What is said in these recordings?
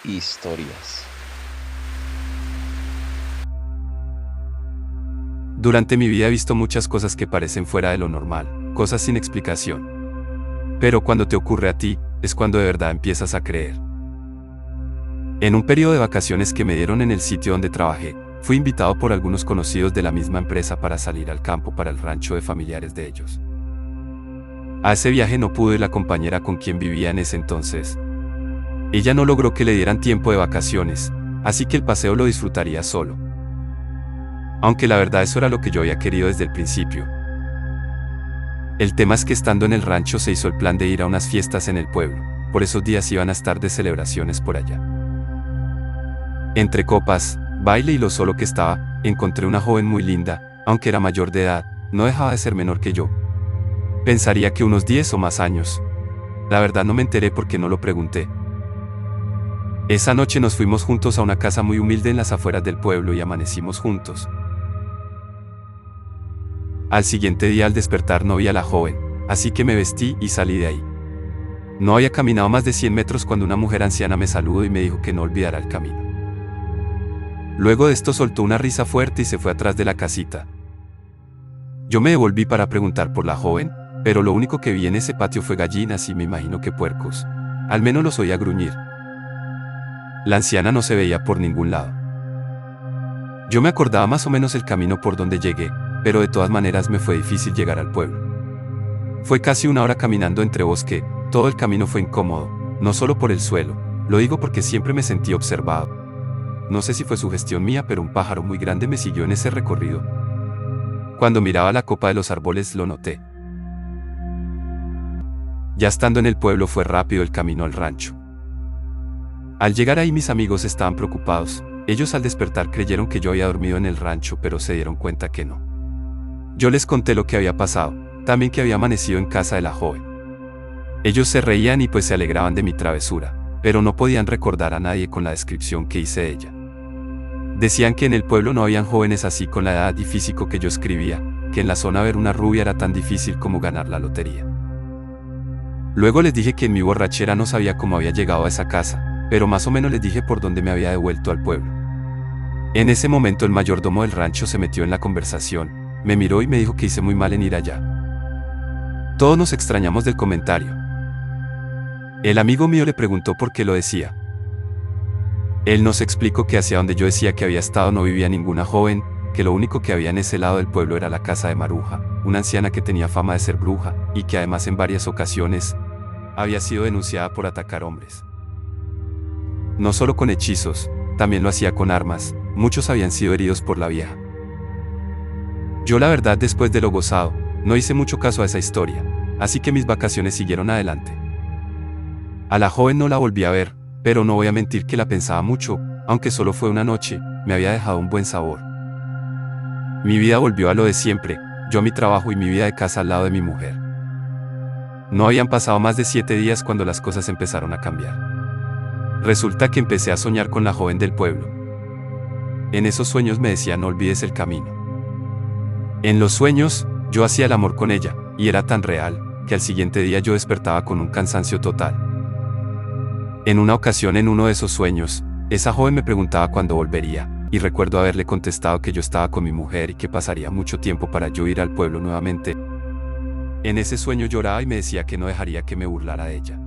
historias. Durante mi vida he visto muchas cosas que parecen fuera de lo normal, cosas sin explicación. Pero cuando te ocurre a ti, es cuando de verdad empiezas a creer. En un periodo de vacaciones que me dieron en el sitio donde trabajé, fui invitado por algunos conocidos de la misma empresa para salir al campo para el rancho de familiares de ellos. A ese viaje no pudo ir la compañera con quien vivía en ese entonces. Ella no logró que le dieran tiempo de vacaciones, así que el paseo lo disfrutaría solo. Aunque la verdad eso era lo que yo había querido desde el principio. El tema es que estando en el rancho se hizo el plan de ir a unas fiestas en el pueblo, por esos días iban a estar de celebraciones por allá. Entre copas, baile y lo solo que estaba, encontré una joven muy linda, aunque era mayor de edad, no dejaba de ser menor que yo. Pensaría que unos 10 o más años. La verdad no me enteré porque no lo pregunté. Esa noche nos fuimos juntos a una casa muy humilde en las afueras del pueblo y amanecimos juntos. Al siguiente día al despertar no vi a la joven, así que me vestí y salí de ahí. No había caminado más de 100 metros cuando una mujer anciana me saludó y me dijo que no olvidara el camino. Luego de esto soltó una risa fuerte y se fue atrás de la casita. Yo me devolví para preguntar por la joven, pero lo único que vi en ese patio fue gallinas y me imagino que puercos. Al menos los oía gruñir. La anciana no se veía por ningún lado. Yo me acordaba más o menos el camino por donde llegué, pero de todas maneras me fue difícil llegar al pueblo. Fue casi una hora caminando entre bosque, todo el camino fue incómodo, no solo por el suelo, lo digo porque siempre me sentí observado. No sé si fue sugestión mía, pero un pájaro muy grande me siguió en ese recorrido. Cuando miraba la copa de los árboles lo noté. Ya estando en el pueblo fue rápido el camino al rancho. Al llegar ahí mis amigos estaban preocupados, ellos al despertar creyeron que yo había dormido en el rancho pero se dieron cuenta que no. Yo les conté lo que había pasado, también que había amanecido en casa de la joven. Ellos se reían y pues se alegraban de mi travesura, pero no podían recordar a nadie con la descripción que hice de ella. Decían que en el pueblo no habían jóvenes así con la edad y físico que yo escribía, que en la zona ver una rubia era tan difícil como ganar la lotería. Luego les dije que en mi borrachera no sabía cómo había llegado a esa casa, pero más o menos les dije por dónde me había devuelto al pueblo. En ese momento el mayordomo del rancho se metió en la conversación, me miró y me dijo que hice muy mal en ir allá. Todos nos extrañamos del comentario. El amigo mío le preguntó por qué lo decía. Él nos explicó que hacia donde yo decía que había estado no vivía ninguna joven, que lo único que había en ese lado del pueblo era la casa de Maruja, una anciana que tenía fama de ser bruja, y que además en varias ocasiones había sido denunciada por atacar hombres. No solo con hechizos, también lo hacía con armas, muchos habían sido heridos por la vieja. Yo la verdad después de lo gozado, no hice mucho caso a esa historia, así que mis vacaciones siguieron adelante. A la joven no la volví a ver, pero no voy a mentir que la pensaba mucho, aunque solo fue una noche, me había dejado un buen sabor. Mi vida volvió a lo de siempre, yo a mi trabajo y mi vida de casa al lado de mi mujer. No habían pasado más de 7 días cuando las cosas empezaron a cambiar. Resulta que empecé a soñar con la joven del pueblo. En esos sueños me decía no olvides el camino. En los sueños, yo hacía el amor con ella, y era tan real, que al siguiente día yo despertaba con un cansancio total. En una ocasión en uno de esos sueños, esa joven me preguntaba cuándo volvería, y recuerdo haberle contestado que yo estaba con mi mujer y que pasaría mucho tiempo para yo ir al pueblo nuevamente. En ese sueño lloraba y me decía que no dejaría que me burlara de ella.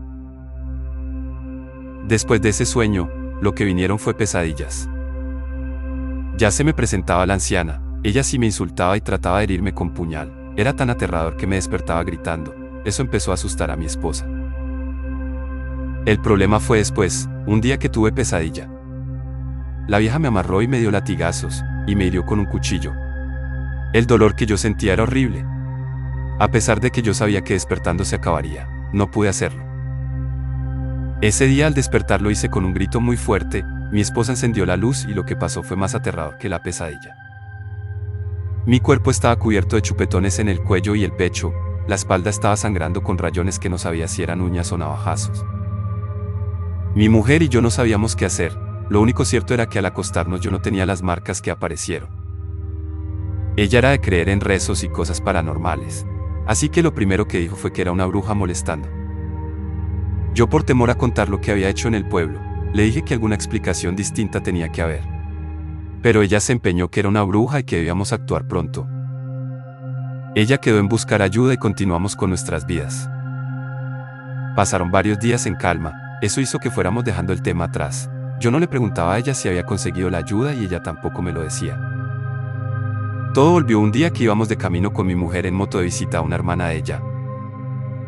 Después de ese sueño, lo que vinieron fue pesadillas. Ya se me presentaba la anciana, ella sí me insultaba y trataba de herirme con puñal, era tan aterrador que me despertaba gritando, eso empezó a asustar a mi esposa. El problema fue después, un día que tuve pesadilla. La vieja me amarró y me dio latigazos, y me hirió con un cuchillo. El dolor que yo sentía era horrible. A pesar de que yo sabía que despertando se acabaría, no pude hacerlo. Ese día al despertar lo hice con un grito muy fuerte, mi esposa encendió la luz y lo que pasó fue más aterrador que la pesadilla. Mi cuerpo estaba cubierto de chupetones en el cuello y el pecho, la espalda estaba sangrando con rayones que no sabía si eran uñas o navajazos. Mi mujer y yo no sabíamos qué hacer, lo único cierto era que al acostarnos yo no tenía las marcas que aparecieron. Ella era de creer en rezos y cosas paranormales, así que lo primero que dijo fue que era una bruja molestando. Yo por temor a contar lo que había hecho en el pueblo, Le dije que alguna explicación distinta tenía que haber. Pero ella se empeñó que era una bruja y que debíamos actuar pronto. Ella quedó en buscar ayuda y continuamos con nuestras vidas. Pasaron varios días en calma, eso hizo que fuéramos dejando el tema atrás. Yo no le preguntaba a ella si había conseguido la ayuda y ella tampoco me lo decía. Todo volvió un día que íbamos de camino con mi mujer en moto de visita a una hermana de ella.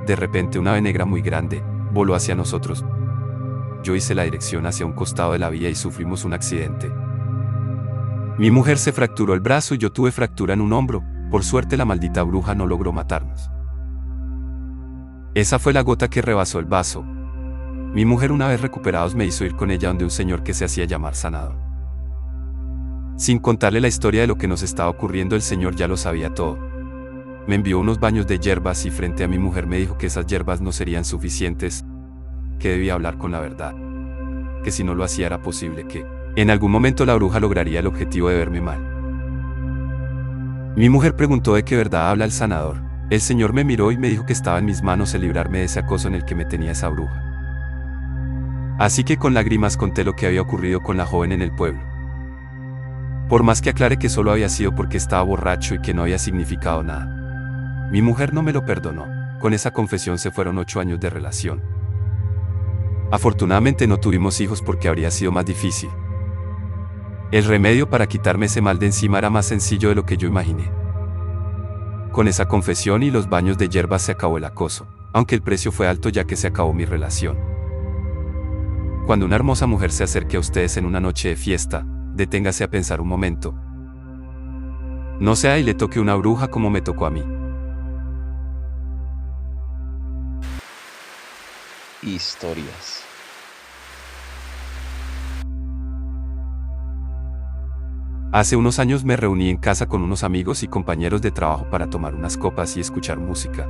De repente una ave negra muy grande voló hacia nosotros. Yo hice la dirección hacia un costado de la vía y sufrimos un accidente. Mi mujer se fracturó el brazo y yo tuve fractura en un hombro. Por suerte la maldita bruja no logró matarnos. Esa fue la gota que rebasó el vaso. Mi mujer, una vez recuperados, me hizo ir con ella donde un señor que se hacía llamar Sanador. Sin contarle la historia de lo que nos estaba ocurriendo, el señor ya lo sabía todo. Me envió unos baños de hierbas y frente a mi mujer me dijo que esas hierbas no serían suficientes, que debía hablar con la verdad, que si no lo hacía era posible que, en algún momento, la bruja lograría el objetivo de verme mal. Mi mujer preguntó de qué verdad habla el sanador. El señor me miró y me dijo que estaba en mis manos el librarme de ese acoso en el que me tenía esa bruja. Así que con lágrimas conté lo que había ocurrido con la joven en el pueblo. Por más que aclare que solo había sido porque estaba borracho y que no había significado nada, mi mujer no me lo perdonó. Con esa confesión se fueron 8 años de relación. Afortunadamente no tuvimos hijos porque habría sido más difícil. El remedio para quitarme ese mal de encima era más sencillo de lo que yo imaginé. Con esa confesión y los baños de hierbas se acabó el acoso, aunque el precio fue alto ya que se acabó mi relación. Cuando una hermosa mujer se acerque a ustedes en una noche de fiesta, deténgase a pensar un momento. No sea y le toque una bruja como me tocó a mí. Historias. Hace unos años me reuní en casa con unos amigos y compañeros de trabajo para tomar unas copas y escuchar música.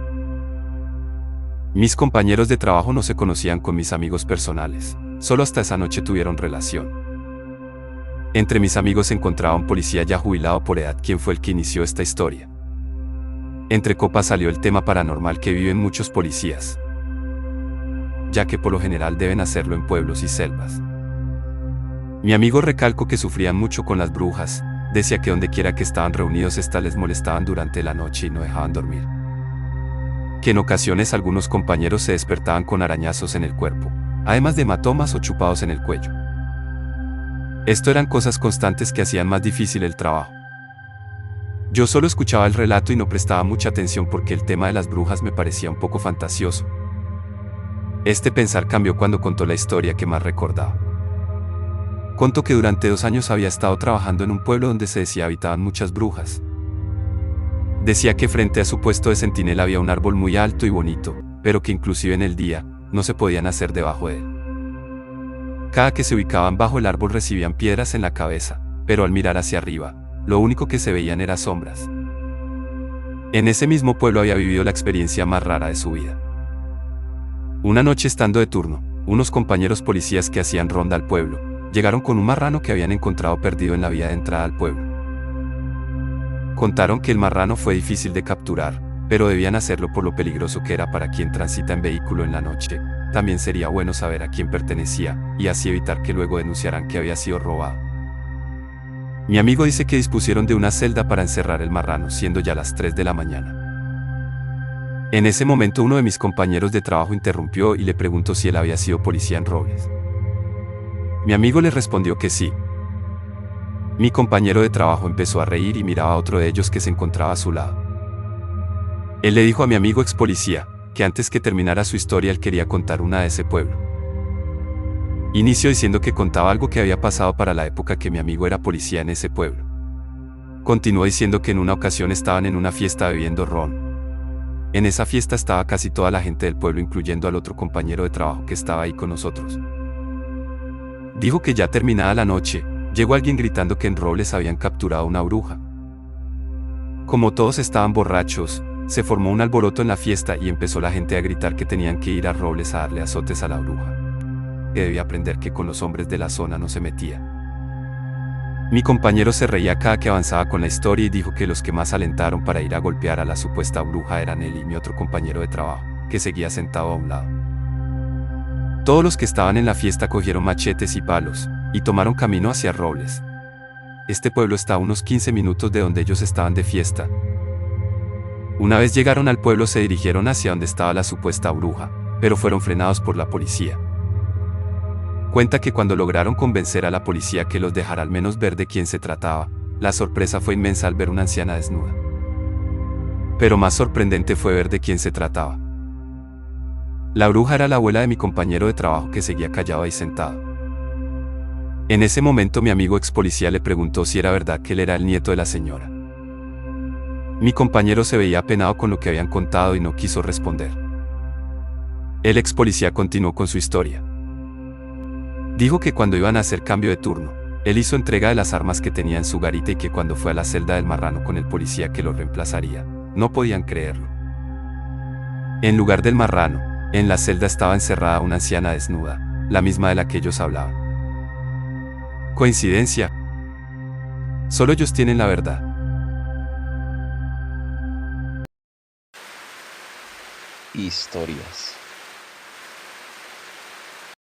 Mis compañeros de trabajo no se conocían con mis amigos personales, solo hasta esa noche tuvieron relación. Entre mis amigos se encontraba un policía ya jubilado por edad, quien fue el que inició esta historia. Entre copas salió el tema paranormal que viven muchos policías, ya que por lo general deben hacerlo en pueblos y selvas. Mi amigo recalcó que sufrían mucho con las brujas, decía que donde quiera que estaban reunidos estas les molestaban durante la noche y no dejaban dormir. Que en ocasiones algunos compañeros se despertaban con arañazos en el cuerpo, además de hematomas o chupados en el cuello. Esto eran cosas constantes que hacían más difícil el trabajo. Yo solo escuchaba el relato y no prestaba mucha atención porque el tema de las brujas me parecía un poco fantasioso. Este pensar cambió cuando contó la historia que más recordaba. Contó que durante 2 años había estado trabajando en un pueblo donde se decía habitaban muchas brujas. Decía que frente a su puesto de centinela había un árbol muy alto y bonito, pero que inclusive en el día, no se podían hacer debajo de él. Cada que se ubicaban bajo el árbol recibían piedras en la cabeza, pero al mirar hacia arriba, lo único que se veían eran sombras. En ese mismo pueblo había vivido la experiencia más rara de su vida. Una noche, estando de turno, unos compañeros policías que hacían ronda al pueblo, llegaron con un marrano que habían encontrado perdido en la vía de entrada al pueblo. Contaron que el marrano fue difícil de capturar, pero debían hacerlo por lo peligroso que era para quien transita en vehículo en la noche. También sería bueno saber a quién pertenecía, y así evitar que luego denunciaran que había sido robado. Mi amigo dice que dispusieron de una celda para encerrar el marrano, siendo ya las 3 de la mañana. En ese momento uno de mis compañeros de trabajo interrumpió y le preguntó si él había sido policía en Robles. Mi amigo le respondió que sí. Mi compañero de trabajo empezó a reír y miraba a otro de ellos que se encontraba a su lado. Él le dijo a mi amigo ex policía que antes que terminara su historia él quería contar una de ese pueblo. Inició diciendo que contaba algo que había pasado para la época que mi amigo era policía en ese pueblo. Continuó diciendo que en una ocasión estaban en una fiesta bebiendo ron. En esa fiesta estaba casi toda la gente del pueblo, incluyendo al otro compañero de trabajo que estaba ahí con nosotros. Dijo que ya terminada la noche, llegó alguien gritando que en Robles habían capturado una bruja. Como todos estaban borrachos, se formó un alboroto en la fiesta y empezó la gente a gritar que tenían que ir a Robles a darle azotes a la bruja, que debía aprender que con los hombres de la zona no se metía. Mi compañero se reía cada que avanzaba con la historia y dijo que los que más alentaron para ir a golpear a la supuesta bruja eran él y mi otro compañero de trabajo, que seguía sentado a un lado. Todos los que estaban en la fiesta cogieron machetes y palos, y tomaron camino hacia Robles. Este pueblo está a unos 15 minutos de donde ellos estaban de fiesta. Una vez llegaron al pueblo se dirigieron hacia donde estaba la supuesta bruja, pero fueron frenados por la policía. Cuenta que cuando lograron convencer a la policía que los dejara al menos ver de quién se trataba, la sorpresa fue inmensa al ver una anciana desnuda. Pero más sorprendente fue ver de quién se trataba. La bruja era la abuela de mi compañero de trabajo que seguía callado ahí sentado. En ese momento mi amigo ex policía le preguntó si era verdad que él era el nieto de la señora. Mi compañero se veía apenado con lo que habían contado y no quiso responder. El ex policía continuó con su historia. Dijo que cuando iban a hacer cambio de turno, él hizo entrega de las armas que tenía en su garita y que cuando fue a la celda del marrano con el policía que lo reemplazaría, no podían creerlo. En lugar del marrano, en la celda estaba encerrada una anciana desnuda, la misma de la que ellos hablaban. ¿Coincidencia? Solo ellos tienen la verdad. Historias.